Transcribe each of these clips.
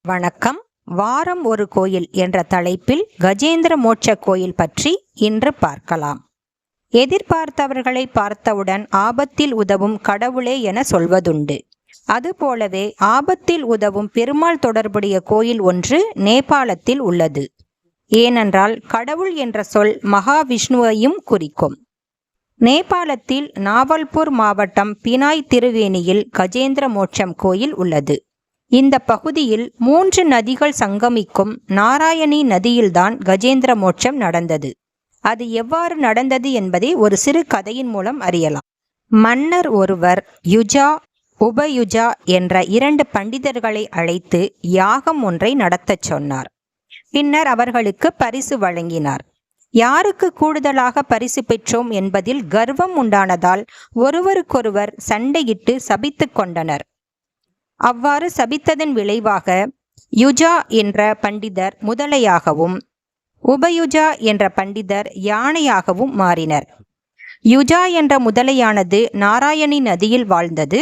வணக்கம். வாரம் ஒரு கோயில் என்ற தலைப்பில் கஜேந்திர மோட்ச கோயில் பற்றி இன்று பார்க்கலாம். எதிர்பார்த்தவர்களை பார்த்தவுடன் ஆபத்தில் உதவும் கடவுளே என சொல்வதுண்டு. அதுபோலவே ஆபத்தில் உதவும் பெருமாள் தொடர்புடைய கோயில் ஒன்று நேபாளத்தில் உள்ளது. ஏனென்றால் கடவுள் என்ற சொல் மகாவிஷ்ணுவையும் குறிக்கும். நேபாளத்தில் நாவல்பூர் மாவட்டம் பினாய் திருவேணியில் கஜேந்திர மோட்சம் கோயில் உள்ளது. இந்த பகுதியில் 3 நதிகள் சங்கமிக்கும் நாராயணி நதியில்தான் கஜேந்திர மோட்சம் நடந்தது. அது எவ்வாறு நடந்தது என்பதை ஒரு சிறு கதையின் மூலம் அறியலாம். மன்னர் ஒருவர் யுஜா, உபயுஜா என்ற 2 பண்டிதர்களை அழைத்து யாகம் ஒன்றை நடத்தச் சொன்னார். பின்னர் அவர்களுக்கு பரிசு வழங்கினார். யாருக்கு கூடுதலாக பரிசு பெற்றோம் என்பதில் கர்வம் உண்டானதால் ஒருவருக்கொருவர் சண்டையிட்டு சபித்து கொண்டனர். அவ்வாறு சபித்ததன் விளைவாக யுஜா என்ற பண்டிதர் முதலையாகவும் உபயுஜா என்ற பண்டிதர் யானையாகவும் மாறினர். யுஜா என்ற முதலையானது நாராயணி நதியில் வாழ்ந்தது.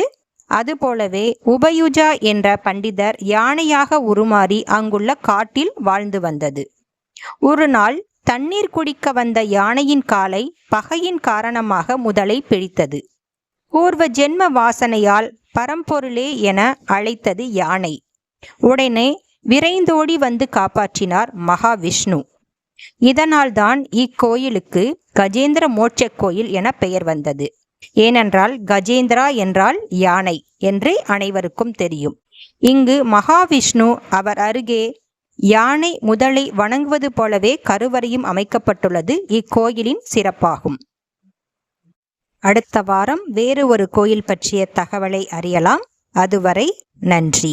அதுபோலவே உபயுஜா என்ற பண்டிதர் யானையாக உருமாறி அங்குள்ள காட்டில் வாழ்ந்து வந்தது. ஒரு நாள் தண்ணீர் குடிக்க வந்த யானையின் காலை பகையின் காரணமாக முதலை பிடித்தது. பூர்வ ஜென்ம வாசனையால் பரம்பொருளே என அழைத்தது யானை. உடனே விரைந்தோடி வந்து காப்பாற்றினார் மகாவிஷ்ணு. இதனால்தான் இக்கோயிலுக்கு கஜேந்திர மோட்ச கோயில் என பெயர் வந்தது. ஏனென்றால் கஜேந்திரா என்றால் யானை என்று அனைவருக்கும் தெரியும். இங்கு மகாவிஷ்ணு அவர் அருகே யானை முதலை வணங்குவது போலவே கருவறையும் அமைக்கப்பட்டுள்ளது இக்கோயிலின் சிறப்பாகும். அடுத்த வாரம் வேறு ஒரு கோயில் பற்றிய தகவலை அறியலாம். அதுவரை நன்றி.